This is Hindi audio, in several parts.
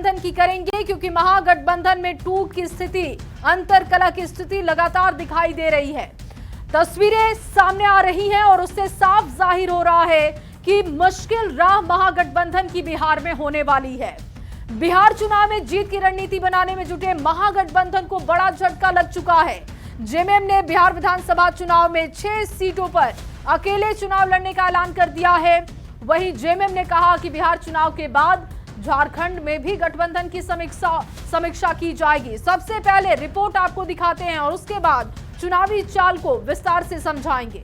महागठबंधन की करेंगे, क्योंकि महागठबंधन में टूट की स्थिति, अंतरकलह की स्थिति लगातार दिखाई दे रही है। तस्वीरें सामने आ रही हैं और उससे साफ जाहिर हो रहा है कि मुश्किल राह महागठबंधन की बिहार में होने वाली है। बिहार चुनाव में जीत की रणनीति बनाने में जुटे महागठबंधन को बड़ा झटका लग चुका है। जेएमएम ने बिहार विधानसभा चुनाव में 6 सीटों पर अकेले चुनाव लड़ने का ऐलान कर दिया है। वहीं जेएमएम ने कहा कि बिहार चुनाव के बाद झारखंड में भी गठबंधन की समीक्षा की जाएगी। सबसे पहले रिपोर्ट आपको दिखाते हैं और उसके बाद चुनावी चाल को विस्तार से समझाएंगे।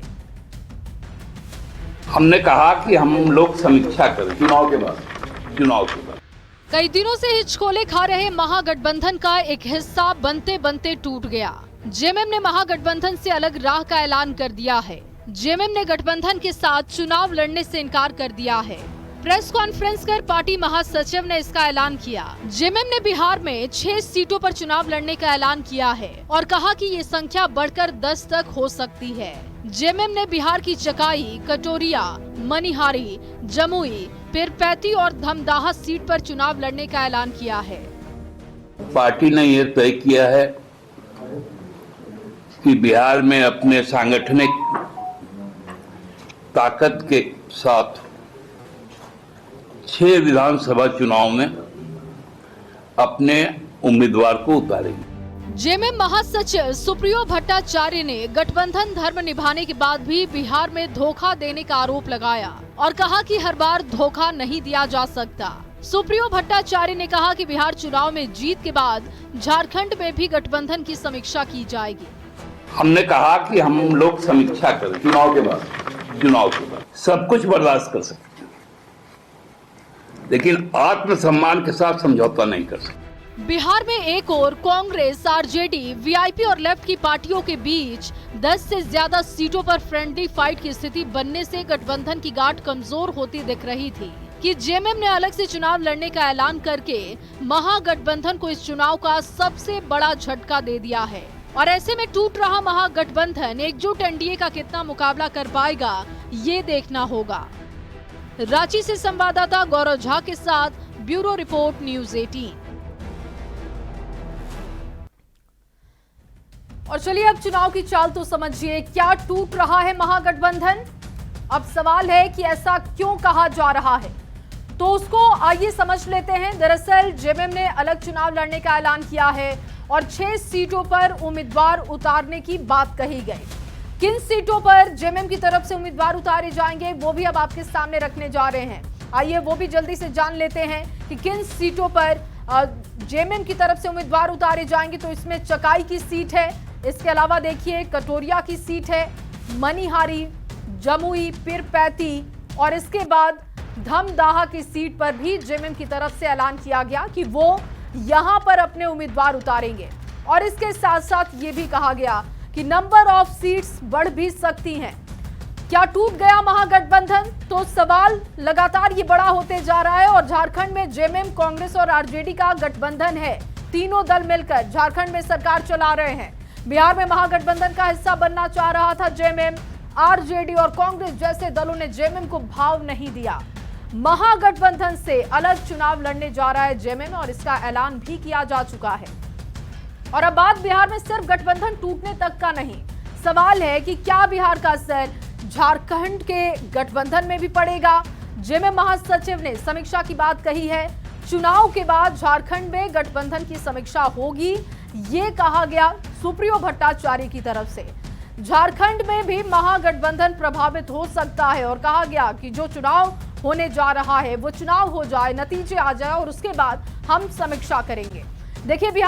हमने कहा कि हम लोग समीक्षा करें चुनाव के बाद। कई दिनों से हिचकोले खा रहे महागठबंधन का एक हिस्सा बनते बनते टूट गया। जेएमएम ने महागठबंधन से अलग राह का ऐलान कर दिया है। जेएमएम ने गठबंधन के साथ चुनाव लड़ने से इनकार कर दिया है। प्रेस कॉन्फ्रेंस कर पार्टी महासचिव ने इसका ऐलान किया। जेएमएम ने बिहार में 6 सीटों पर चुनाव लड़ने का ऐलान किया है और कहा कि ये संख्या बढ़कर 10 तक हो सकती है। जेएमएम ने बिहार की चकाई, कटोरिया, मनिहारी, जमुई, पीरपैती और धमदाहा सीट पर चुनाव लड़ने का ऐलान किया है। पार्टी ने यह तय किया है कि बिहार में अपने सांगठनिक ताकत के साथ 6 विधानसभा चुनाव में अपने उम्मीदवार को उतारेंगे। जेएमएम महासचिव सुप्रियो भट्टाचार्य ने गठबंधन धर्म निभाने के बाद भी बिहार में धोखा देने का आरोप लगाया और कहा कि हर बार धोखा नहीं दिया जा सकता। सुप्रियो भट्टाचार्य ने कहा कि बिहार चुनाव में जीत के बाद झारखंड में भी गठबंधन की समीक्षा की जाएगी। हमने कहा कि हम लोग समीक्षा करें चुनाव के बाद। सब कुछ बर्दाश्त कर सकते हैं, लेकिन आत्मसम्मान के साथ समझौता नहीं कर सकते। बिहार में एक और कांग्रेस, आरजेडी, वीआईपी और लेफ्ट की पार्टियों के बीच 10 से ज्यादा सीटों पर फ्रेंडली फाइट की स्थिति बनने से गठबंधन की गांठ कमजोर होती दिख रही थी कि जेएमएम ने अलग से चुनाव लड़ने का ऐलान करके महागठबंधन को इस चुनाव का सबसे बड़ा झटका दे दिया है। और ऐसे में टूट रहा महागठबंधन एकजुट एनडीए का कितना मुकाबला कर पाएगा, ये देखना होगा। रांची से संवाददाता गौरव झा के साथ ब्यूरो रिपोर्ट, न्यूज़ 18। और चलिए अब चुनाव की चाल तो समझिए, क्या टूट रहा है महागठबंधन? अब सवाल है कि ऐसा क्यों कहा जा रहा है, तो उसको आइए समझ लेते हैं। दरअसल जेएमएम ने अलग चुनाव लड़ने का ऐलान किया है और 6 सीटों पर उम्मीदवार उतारने की बात कही गई। किन सीटों पर जेएमएम की तरफ से उम्मीदवार उतारे जाएंगे वो भी अब आपके सामने रखने जा रहे हैं। आइए वो भी जल्दी से जान लेते हैं कि किन सीटों पर जेएमएम की तरफ से उम्मीदवार उतारे जाएंगे। तो इसमें चकाई की सीट है, इसके अलावा देखिए कटोरिया की सीट है, मनिहारी, जमुई, पीरपैती और इसके बाद धमदाहा की सीट पर भी जेएमएम की तरफ से ऐलान किया गया कि वो यहां पर अपने उम्मीदवार उतारेंगे। और इसके साथ साथ ये भी कहा गया कि नंबर ऑफ सीट्स बढ़ भी सकती हैं। क्या टूट गया महागठबंधन? तो सवाल लगातार ये बड़ा होते जा रहा है। और झारखंड में जेएमएम, कांग्रेस और आरजेडी का गठबंधन है। तीनों दल मिलकर झारखंड में सरकार चला रहे हैं। बिहार में महागठबंधन का हिस्सा बनना चाह रहा था जेएमएम। आरजेडी और कांग्रेस जैसे दलों ने जेएमएम को भाव नहीं दिया। महागठबंधन से अलग चुनाव लड़ने जा रहा है जेएमएम और इसका ऐलान भी किया जा चुका है। और अब बात बिहार में सिर्फ गठबंधन टूटने तक का नहीं, सवाल है कि क्या बिहार का असर झारखंड के गठबंधन में भी पड़ेगा। जेएमएम महासचिव ने समीक्षा की बात कही है। चुनाव के बाद झारखंड में गठबंधन की समीक्षा होगी, ये कहा गया सुप्रियो भट्टाचार्य की तरफ से। झारखंड में भी महागठबंधन प्रभावित हो सकता है और कहा गया कि जो चुनाव होने जा रहा है वो चुनाव हो जाए, नतीजे आ जाए और उसके बाद हम समीक्षा करेंगे। देखिए बिहार